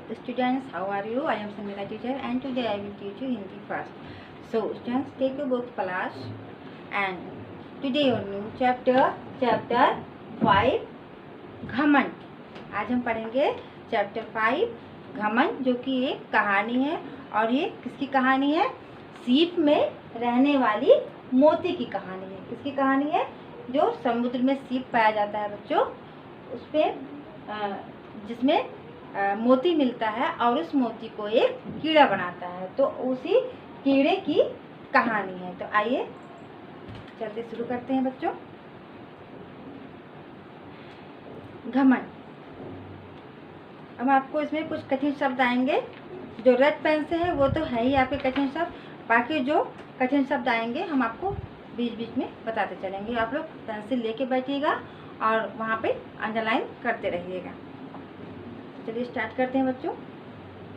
students, how are you? I am Samira teacher and today I will teach you Hindi first. So students, take your book class and today your new chapter 5 घमंड. आज हम पढ़ेंगे chapter 5 घमंड, जो कि एक कहानी है. और ये किसकी कहानी है? सीप में रहने वाली मोती की कहानी है. किसकी कहानी है? जो समुद्र में सीप पाया जाता है बच्चों, उस पर जिसमें मोती मिलता है और उस मोती को एक कीड़ा बनाता है. तो उसी कीड़े की कहानी है. तो आइए चलते शुरू करते हैं बच्चों. घमंड. अब आपको इसमें कुछ कठिन शब्द आएंगे. जो रेड पेन से है वो तो है ही आपके कठिन शब्द. बाकी जो कठिन शब्द आएंगे हम आपको बीच बीच में बताते चलेंगे. आप लोग पेंसिल लेके बैठिएगा और वहाँ पे अंडरलाइन करते रहिएगा. चलिए स्टार्ट करते हैं बच्चों.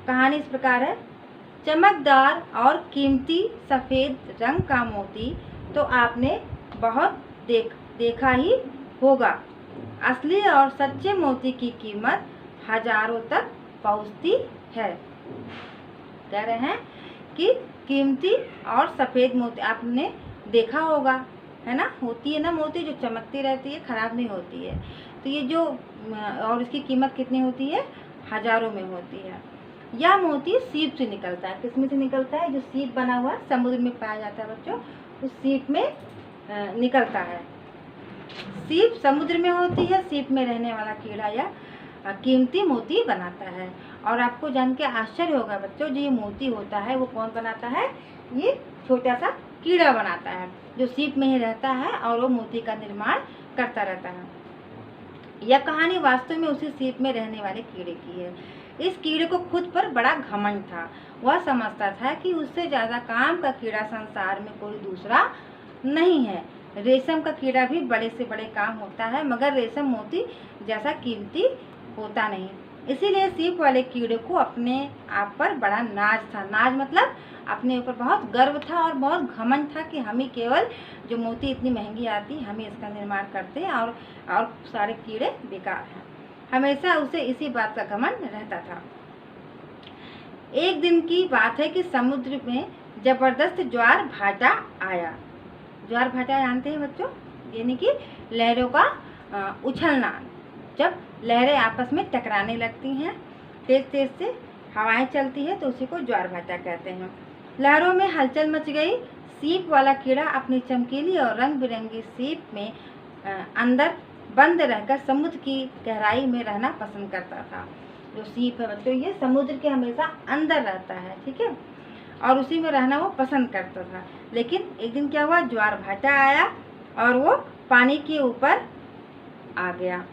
कहानी इस प्रकार है. चमकदार और कीमती सफ़ेद रंग का मोती तो आपने बहुत देखा ही होगा. असली और सच्चे मोती की कीमत हजारों तक पहुंचती है. कह रहे हैं कि कीमती और सफ़ेद मोती आपने देखा होगा, है ना. होती है ना मोती जो चमकती रहती है, ख़राब नहीं होती है. तो ये जो और इसकी कीमत कितनी होती है? हजारों में होती है. यह मोती सीप से निकलता है. किसमें से निकलता है? जो सीप बना हुआ समुद्र में पाया जाता है बच्चों, उस सीप में निकलता है. सीप समुद्र में होती है. सीप में रहने वाला कीड़ा या कीमती मोती बनाता है. और आपको जान के आश्चर्य होगा बच्चों, जो ये मोती होता है वो कौन बनाता है? ये छोटा सा कीड़ा बनाता है जो सीप में ही रहता है और वो मोती का निर्माण करता रहता है. यह कहानी वास्तव में उसी सीप में रहने वाले कीड़े की है. इस कीड़े को खुद पर बड़ा घमंड था. वह समझता था कि उससे ज़्यादा काम का कीड़ा संसार में कोई दूसरा नहीं है. रेशम का कीड़ा भी बड़े से बड़े काम होता है, मगर रेशम मोती जैसा कीमती होता नहीं. इसीलिए सीप वाले कीड़े को अपने आप पर बड़ा नाज था. नाज मतलब अपने ऊपर बहुत गर्व था और बहुत घमंड था कि हम ही केवल जो मोती इतनी महंगी आती हम ही इसका निर्माण करते हैं और सारे कीड़े बेकार हैं. हमेशा उसे इसी बात का घमंड रहता था. एक दिन की बात है कि समुद्र में जबरदस्त ज्वार भाटा आया. ज्वार भाटा जानते हैं बच्चों? यानी कि लहरों का उछलना. जब लहरें आपस में टकराने लगती हैं, तेज तेज से हवाएं चलती है, तो उसी को ज्वार भाटा कहते हैं. लहरों में हलचल मच गई. सीप वाला कीड़ा अपनी चमकीली और रंग बिरंगी सीप में अंदर बंद रहकर समुद्र की गहराई में रहना पसंद करता था. जो सीप है बच्चों, ये समुद्र के हमेशा अंदर रहता है, ठीक है, और उसी में रहना वो पसंद करता था. लेकिन एक दिन क्या हुआ? ज्वार भाटा आया और वो पानी के ऊपर आ गया.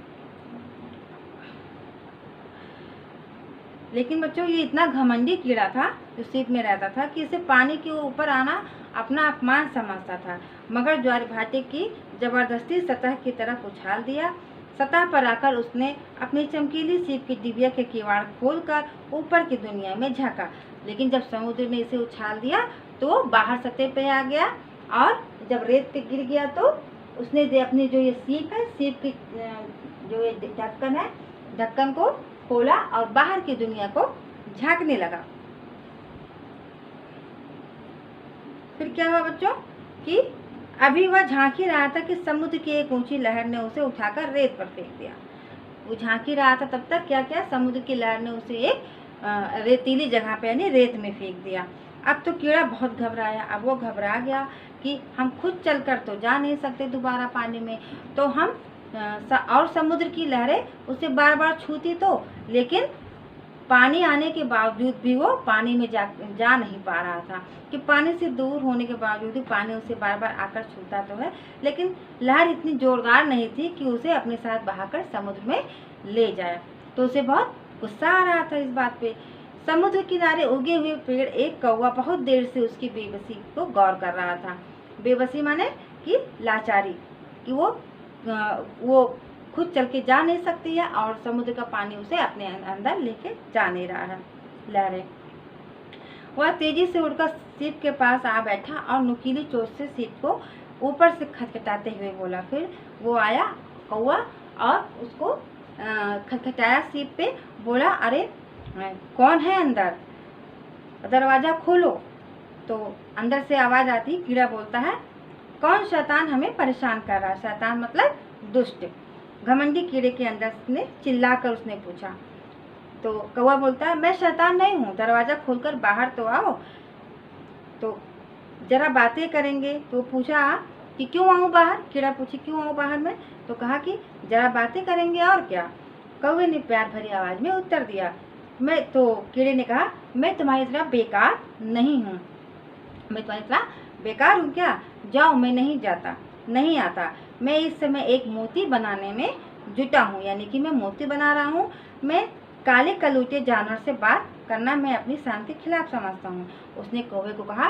लेकिन बच्चों ये इतना घमंडी कीड़ा था जो सीप में रहता था कि इसे पानी के ऊपर आना अपना अपमान समझता था. मगर ज्वार भाटे की जबरदस्ती सतह की तरफ उछाल दिया. सतह पर आकर उसने अपनी चमकीली सीप की डिबिया के किवाड़ खोलकर ऊपर की दुनिया में झांका. लेकिन जब समुद्र ने इसे उछाल दिया तो वो बाहर सतह पे आ गया और जब रेत पे गिर गया तो उसने अपनी जो ये सीप है, सीप की जो ये ढक्कन है, ढक्कन को खोला और बाहर की दुनिया को झांकने लगा. फिर क्या हुआ बच्चों कि अभी वह झांक ही रहा था कि समुद्र की एक ऊंची लहर ने उसे उठाकर रेत पर फेंक दिया. वो झांक ही रहा था तब तक क्या समुद्र की लहर ने उसे एक रेतीली जगह पे यानी रेत में फेंक दिया. अब तो कीड़ा बहुत घबराया. अब वो घबरा गया कि हम खुद चलकर तो जा नहीं सकते दोबारा पानी में, तो हम और समुद्र की लहरें उसे बार बार छूती तो, लेकिन पानी आने के बावजूद भी वो पानी में जा नहीं पा रहा था. कि पानी से दूर होने के बावजूद भी पानी उसे बार बार आकर छूता तो है, लेकिन लहर इतनी जोरदार नहीं थी कि उसे अपने साथ बहाकर समुद्र में ले जाए. तो उसे बहुत गुस्सा आ रहा था इस बात पे. समुद्र किनारे उगे हुए पेड़ एक कौवा बहुत देर से उसकी बेबसी को गौर कर रहा था. बेबसी माने कि लाचारी, कि वो खुद चल के जा नहीं सकती है और समुद्र का पानी उसे अपने अंदर लेके जा नहीं रहा है. लहरें. वह तेजी से उड़कर सीप के पास आ बैठा और नुकीली चोंच से सीप को ऊपर से खटखटाते हुए बोला. फिर वो आया कौवा और उसको खटखटाया सीप पे. बोला, अरे कौन है अंदर, दरवाज़ा खोलो। तो अंदर से आवाज़ आती, कीड़ा बोलता है कौन शैतान हमें परेशान कर रहा है। शैतान मतलब दुष्ट। घमंडी कीड़े के अंदर ने चिल्लाकर उसने पूछा। तो कौवा बोलता है मैं शैतान नहीं हूँ, दरवाज़ा खोलकर बाहर तो आओ, तो जरा बातें करेंगे। तो पूछा कि क्यों आऊँ बाहर, कीड़ा पूछी क्यों आऊँ बाहर में। तो कहा कि जरा बातें करेंगे और क्या। कौवे ने प्यार भरी आवाज़ में उत्तर दिया, मैं तो कीड़े ने कहा मैं तुम्हारी तरह बेकार नहीं हूँ, मैं तुम्हारी तरह बेकार हूँ क्या, जाओ मैं नहीं आता। मैं इस समय एक मोती बनाने में जुटा हूँ, यानी कि मैं मोती बना रहा हूँ। मैं काले कलूटे जानवर से बात करना मैं अपनी शान के खिलाफ समझता हूँ। उसने कौवे को कहा,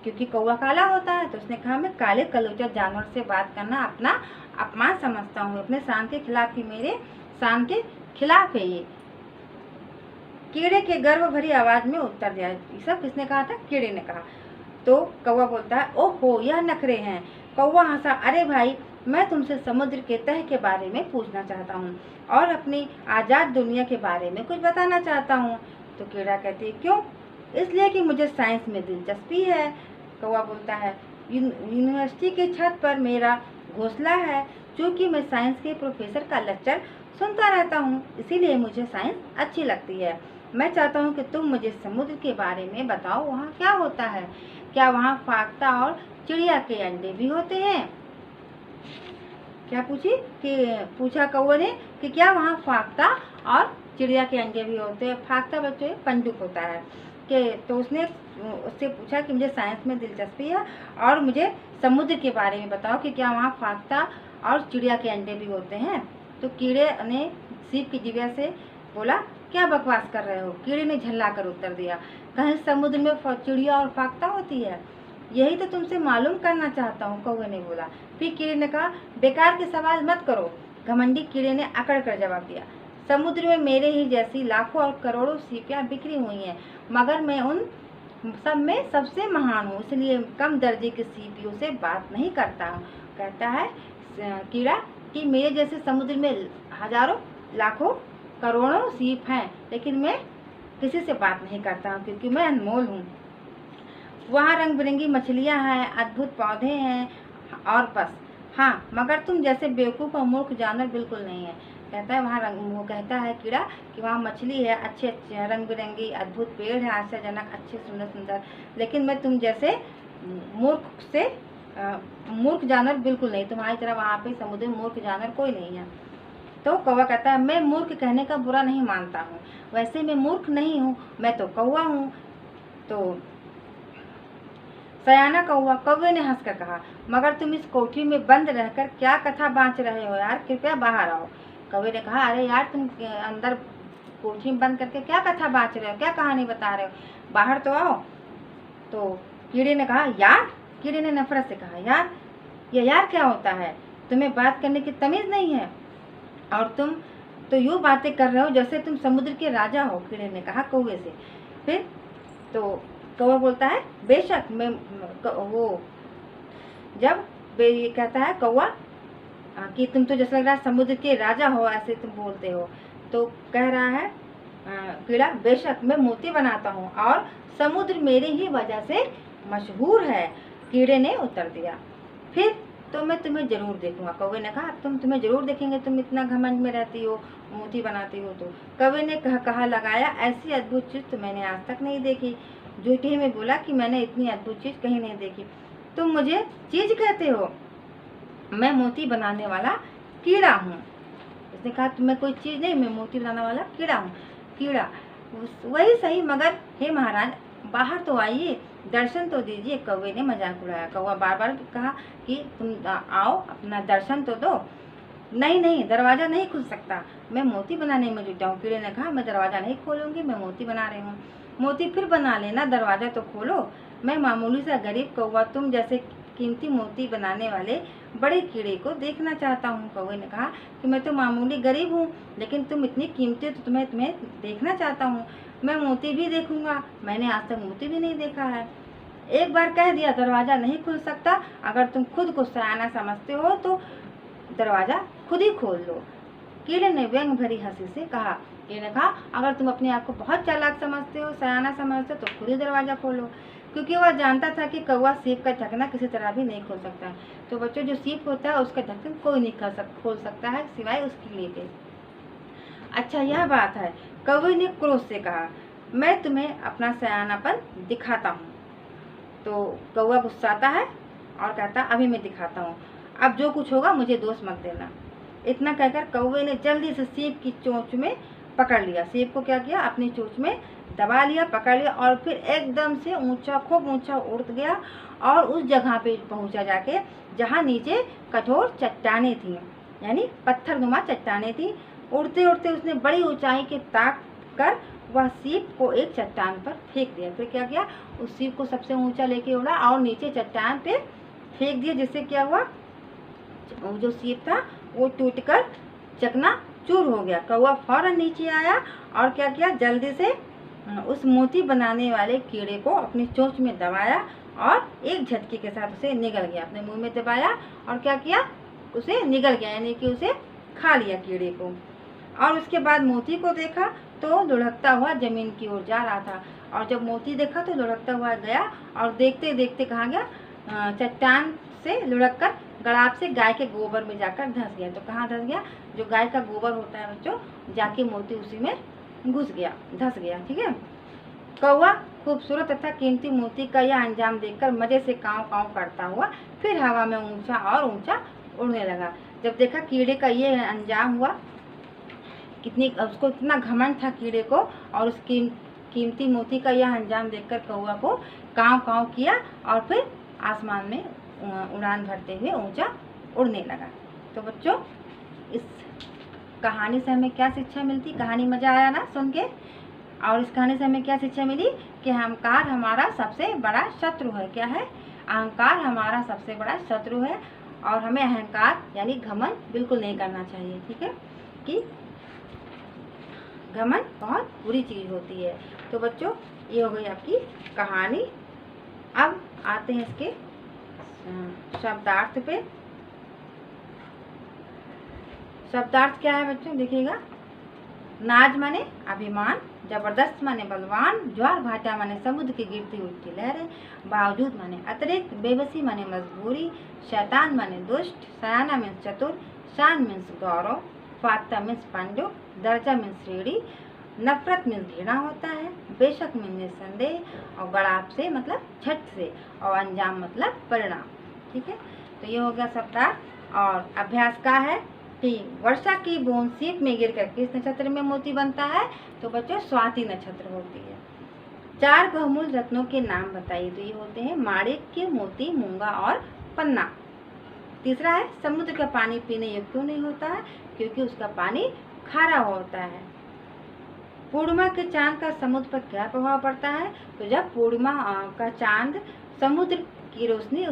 क्योंकि कौवा काला होता है, तो उसने कहा मैं काले कलूटे जानवर से बात करना अपना अपमान समझता हूँ, अपने शान के खिलाफ ही, मेरे शान के खिलाफ है ये। कीड़े के गर्व भरी आवाज में उत्तर दिया। ये सब किसने कहा था, कीड़े ने कहा। तो कौवा बोलता है ओहो यह नखरे हैं। कौवा हंसा, अरे भाई मैं तुमसे समुद्र के तह के बारे में पूछना चाहता हूँ और अपनी आज़ाद दुनिया के बारे में कुछ बताना चाहता हूँ। तो कीड़ा कहती है क्यों, इसलिए कि मुझे साइंस में दिलचस्पी है। कौवा बोलता है यूनिवर्सिटी के छत पर मेरा घोंसला है, क्योंकि मैं साइंस के प्रोफेसर का लेक्चर सुनता रहता हूँ, इसीलिए मुझे साइंस अच्छी लगती है। मैं चाहता हूँ कि तुम मुझे समुद्र के बारे में बताओ, वहाँ क्या होता है, क्या वहाँ फाख्ता और चिड़िया के अंडे भी होते हैं। क्या पूछा कौवे ने कि क्या वहाँ फाख्ता और चिड़िया के अंडे भी होते हैं। फाख्ता बच्चों पंडुक होता है कि, तो उसने उससे पूछा कि मुझे साइंस में दिलचस्पी है और मुझे समुद्र के बारे में बताओ कि क्या वहाँ फाख्ता और चिड़िया के अंडे भी होते हैं। तो कीड़े ने सीप की जिभा से बोला क्या बकवास कर रहे हो। कीड़े ने झल्ला कर उत्तर दिया, कहीं समुद्र में चिड़िया और फाख्ता होती है, यही तो तुमसे मालूम करना चाहता हूँ, कौवे ने बोला। फिर कीड़े ने कहा बेकार के सवाल मत करो। घमंडी कीड़े ने अकड़ कर जवाब दिया, समुद्र में मेरे ही जैसी लाखों और करोड़ों सीपियाँ बिखरी हुई हैं, मगर मैं उन सब में सबसे महान हूँ, इसलिए कम दर्जे के सीपियों से बात नहीं करता हूँ। कहता है कीड़ा कि मेरे जैसे समुद्र में हजारों लाखों करोड़ों सीप हैं, लेकिन मैं किसी से बात नहीं करता हूँ क्योंकि मैं अनमोल हूँ। वहाँ रंग बिरंगी मछलियाँ हैं, अद्भुत पौधे हैं और बस, हाँ मगर तुम जैसे बेवकूफ़ और मूर्ख जानवर बिल्कुल नहीं है। कहता है वो कहता है कीड़ा कि वहाँ मछली है, अच्छे अच्छे रंग बिरंगी, अद्भुत पेड़ है, आश्चर्यजनक अच्छे सुंदर सुंदर, लेकिन मैं तुम जैसे मूर्ख जानवर बिल्कुल नहीं, तुम्हारी तरह वहाँ पे समुद्र में मूर्ख जानवर कोई नहीं है। तो कौवा कहता है मैं मूर्ख कहने का बुरा नहीं मानता हूँ, वैसे मैं मूर्ख नहीं हूँ, मैं तो कौवा हूँ। तो सयाना कौवे ने हंसकर कहा, मगर तुम इस कोठरी में बंद रहकर क्या कथा बाँच रहे हो यार, कृपया बाहर आओ। कौवे ने कहा अरे यार तुम अंदर कोठरी में बंद करके क्या कथा बाँच रहे हो, क्या कहानी बता रहे हो, बाहर तो आओ। तो कीड़े ने कहा यार, कीड़े ने नफरत से कहा यार, ये यार क्या होता है, तुम्हें बात करने की तमीज़ नहीं है और तुम तो यूँ बातें कर रहे हो जैसे तुम समुद्र के राजा हो। कीड़े ने कहा कौवे से। फिर तो कौवा बोलता है बेशक मैं वो जब ये कहता है कौवा कि तुम तो जैसा लग रहा है समुद्र के राजा हो, ऐसे तुम बोलते हो। तो कह रहा है कीड़ा बेशक मैं मोती बनाता हूँ और समुद्र मेरी ही वजह से मशहूर है। कीड़े ने उत्तर दिया, फिर तो मैं तुम्हें जरूर देखूंगा। कौवे ने कहा तुम्हें जरूर देखेंगे, तुम इतना घमंड में रहती हो, मोती बनाती हो। तो कौवे ने कहा लगाया ऐसी अद्भुत चीज़ तो मैंने आज तक नहीं देखी। जूठे में बोला कि मैंने इतनी अद्भुत चीज़ कहीं नहीं देखी। तुम मुझे चीज़ कहते हो, मैं मोती बनाने वाला कीड़ा हूँ। उसने कहा तुम्हें कोई चीज़ नहीं, मैं मोती बनाने वाला कीड़ा हूँ। कीड़ा वही सही, मगर हे महाराज बाहर तो आइए, दर्शन तो दीजिए। कौवे ने मजाक उड़ाया। कौवा बार बार कहा कि तुम आओ, अपना दर्शन तो दो। नहीं दरवाज़ा नहीं खुल सकता, मैं मोती बनाने में जुटा हूँ। कीड़े ने कहा मैं दरवाज़ा नहीं खोलूँगी, मैं मोती बना रही हूँ। मोती फिर बना लेना, दरवाज़ा तो खोलो। मैं मामूली सा गरीब कौवा तुम जैसे कीमती मोती बनाने वाले बड़े कीड़े को देखना चाहता हूँ। कौवे ने कहा कि मैं तो मामूली गरीब हूँ, लेकिन तुम इतनी कीमती हो तो तुम्हें देखना चाहता हूँ। मैं मोती भी देखूंगा, मैंने आज तक मोती भी नहीं देखा है। एक बार कह दिया दरवाज़ा नहीं खुल सकता, अगर तुम खुद को सयाना समझते हो तो दरवाज़ा खुद ही खोल लो। कीड़े ने व्यंग भरी हंसी से कहा ये ने कहा अगर तुम अपने आप को बहुत चालाक समझते हो, सयाना समझते हो, तो खुद ही दरवाज़ा खोलो, क्योंकि वह जानता था कि कौवा सीप का ढकना किसी तरह भी नहीं खोल सकता। तो बच्चों, जो सीप होता है उसका ढक्कन कोई नहीं खोल सकता है सिवाय उसके लिए के। अच्छा, यह बात है। कौवे ने क्रोध से कहा, मैं तुम्हें अपना सयानापन दिखाता हूँ। तो कौवा गुस्साता है और कहता, अभी मैं दिखाता हूँ, अब जो कुछ होगा मुझे दोष मत देना। इतना कहकर कौवे ने जल्दी से सीप की चोंच में पकड़ लिया। सीप को क्या किया, अपनी चोंच में दबा लिया, पकड़ लिया, और फिर एकदम से ऊंचा, खूब ऊंचा उड़ गया और उस जगह पे पहुंचा जाके जहाँ नीचे कठोर चट्टानें थी, यानी पत्थरनुमा चट्टानें थी। उड़ते उड़ते उसने बड़ी ऊंचाई के ताक कर वह सीप को एक चट्टान पर फेंक दिया। फिर क्या किया, उस सीप को सबसे ऊंचा लेके उड़ा और नीचे चट्टान पे फेंक दिया, जिससे क्या हुआ, जो सीप था वो टूटकर चकनाचूर हो गया। कौवा फौरन नीचे आया और क्या किया, जल्दी से उस मोती बनाने वाले कीड़े को अपनी चोंच में दबाया और एक झटके के साथ उसे निगल गया। अपने मुंह में दबाया और क्या किया, उसे निगल गया, यानी कि उसे खा लिया कीड़े को। और उसके बाद मोती को देखा तो लुढ़कता हुआ जमीन की ओर जा रहा था, और जब मोती देखा तो लुढ़कता हुआ गया और देखते देखते कहाँ गया, चट्टान से लुढ़क कर गड़ाप से गाय के गोबर में जाकर धंस गया। तो कहाँ धंस गया, जो गाय का गोबर होता है बच्चों, जाके मोती उसी में घुस गया, धंस गया। ठीक है। कौवा खूबसूरत तथा कीमती मोती का यह अंजाम देखकर मजे से काँव काँव करता हुआ फिर हवा में ऊंचा और ऊंचा उड़ने लगा। जब देखा कीड़े का ये अंजाम हुआ, उसको इतना घमंड था कीड़े को, और उस कीमती मोती का यह अंजाम देखकर कौवा को काँव काँव किया और फिर आसमान में उड़ान भरते हुए ऊंचा उड़ने लगा। तो बच्चों, इस कहानी से हमें क्या शिक्षा मिलती, कहानी मजा आया ना सुन के? और इस कहानी से हमें क्या शिक्षा मिली कि अहंकार हमारा सबसे बड़ा शत्रु है। क्या है? अहंकार हमारा सबसे बड़ा शत्रु है, और हमें अहंकार यानी घमंड बिल्कुल नहीं करना चाहिए। ठीक है, कि घमंड बहुत बुरी चीज होती है। तो बच्चों, ये हो गई आपकी कहानी। अब आते हैं इसके शब्दार्थ पे। शब्दार्थ क्या है बच्चों, देखिएगा। नाज माने अभिमान, जबरदस्त माने बलवान, ज्वार भाटा माने समुद्र की गिरती उठती लहरें, बावजूद माने अतिरिक्त, बेबसी माने मजबूरी, शैतान माने दुष्ट, सयाना मीन्स चतुर, शान मीन्स गौरव, फाख्ता मीन्स पांडु, दर्जा मीन्स श्रेणी, नफरत मीन्स घृणा होता है, बेशक मीन्स निसंदेह, और गड़ाप से मतलब झट से, और अंजाम मतलब परिणाम। ठीक है, तो ये हो गया शब्दार्थ। और अभ्यास का है कि वर्षा की बूंद सीप में गिरकर किस नक्षत्र में मोती बनता है? तो बच्चों, स्वाति नक्षत्र होती है। 4 बहुमूल्य रत्नों के नाम बताइए। तो ये होते हैं माणिक्य, मोती, मूंगा और पन्ना। तीसरा है, समुद्र का पानी पीने योग्य क्यों नहीं होता है? क्योंकि उसका पानी खारा होता है। पूर्णिमा के चांद का समुद्र पर क्या प्रभाव पड़ता है? तो जब पूर्णिमा का चांद समुद्र की रोशनी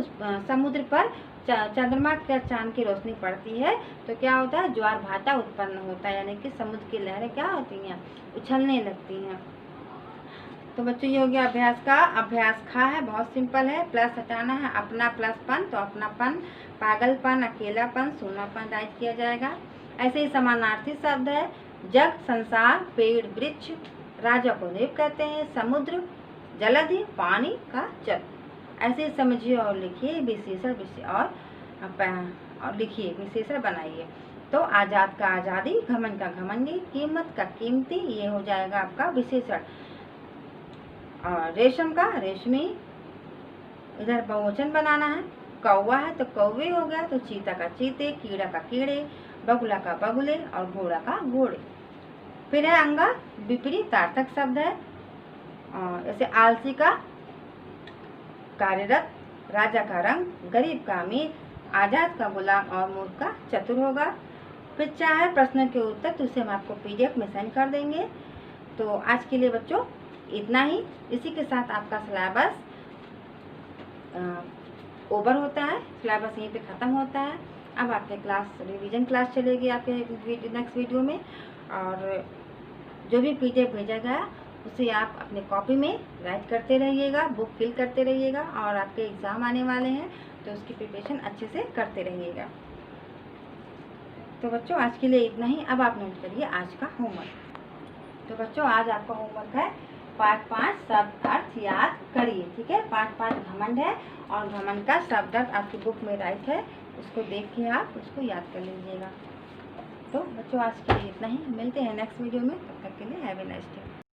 समुद्र पर चंद्रमा का चांद की रोशनी पड़ती है तो क्या होता है? ज्वार भाटा उत्पन्न होता है, यानी कि समुद्र की लहरें क्या होती हैं? उछलने लगती हैं। तो बच्चों, ये हो गया अभ्यास का। अभ्यास खा है, बहुत सिंपल है। प्लस हटाना है, अपना प्लस पन, तो अपनापन, पागलपन, अकेलापन, सोनापन राइट किया जाएगा। ऐसे ही समानार्थी शब्द है, जग, संसार, पेड़, वृक्ष, राजा को देव कहते हैं, समुद्र, जलधि, पानी का जल। ऐसे समझिए और लिखिए, विशेषण और लिखिए, विशेषण बनाइए। तो आजाद का आजादी, घमंड का घमंडी, कीमत का कीमती, ये हो जाएगा आपका विशेषण। और रेशम का रेशमी, इधर बहुवचन बनाना है। कौवा है तो कौवे हो गया, तो चीता का चीते, कीड़ा का कीड़े, बगुला का बगुले, और घोड़ा का घोड़े। फिर है अंगा, विपरीतार्थक शब्द है। जैसे आलसी का कार्यरत, राजा का रंग, गरीब का अमीर, आजाद का गुलाम, और मूर्ख का चतुर होगा। फिर चाहे प्रश्न के उत्तर, तो उसे हम आपको PDF में सेंड कर देंगे। तो आज के लिए बच्चों इतना ही। इसी के साथ आपका सिलेबस ओवर होता है, सिलेबस यहीं पे ख़त्म होता है। अब आपके क्लास रिवीजन क्लास चलेगी आपके नेक्स्ट वीडियो में, और जो भी PDF भेजा गया उसे आप अपने कॉपी में राइट करते रहिएगा, बुक फिल करते रहिएगा, और आपके एग्ज़ाम आने वाले हैं तो उसकी प्रिपरेशन अच्छे से करते रहिएगा। तो बच्चों, आज के लिए इतना ही। अब आप नोट करिए आज का होमवर्क। तो बच्चों आज आपका होमवर्क है पाठ 5 शब्द अर्थ याद करिए। ठीक है, पाठ 5 घमंड है और घमंड का शब्द अर्थ आपकी बुक में राइट है, उसको देख के आप उसको याद कर लीजिएगा। तो बच्चों आज के लिए इतना ही, मिलते हैं नेक्स्ट वीडियो में, तब तक के लिए हैव ए नाइस डे।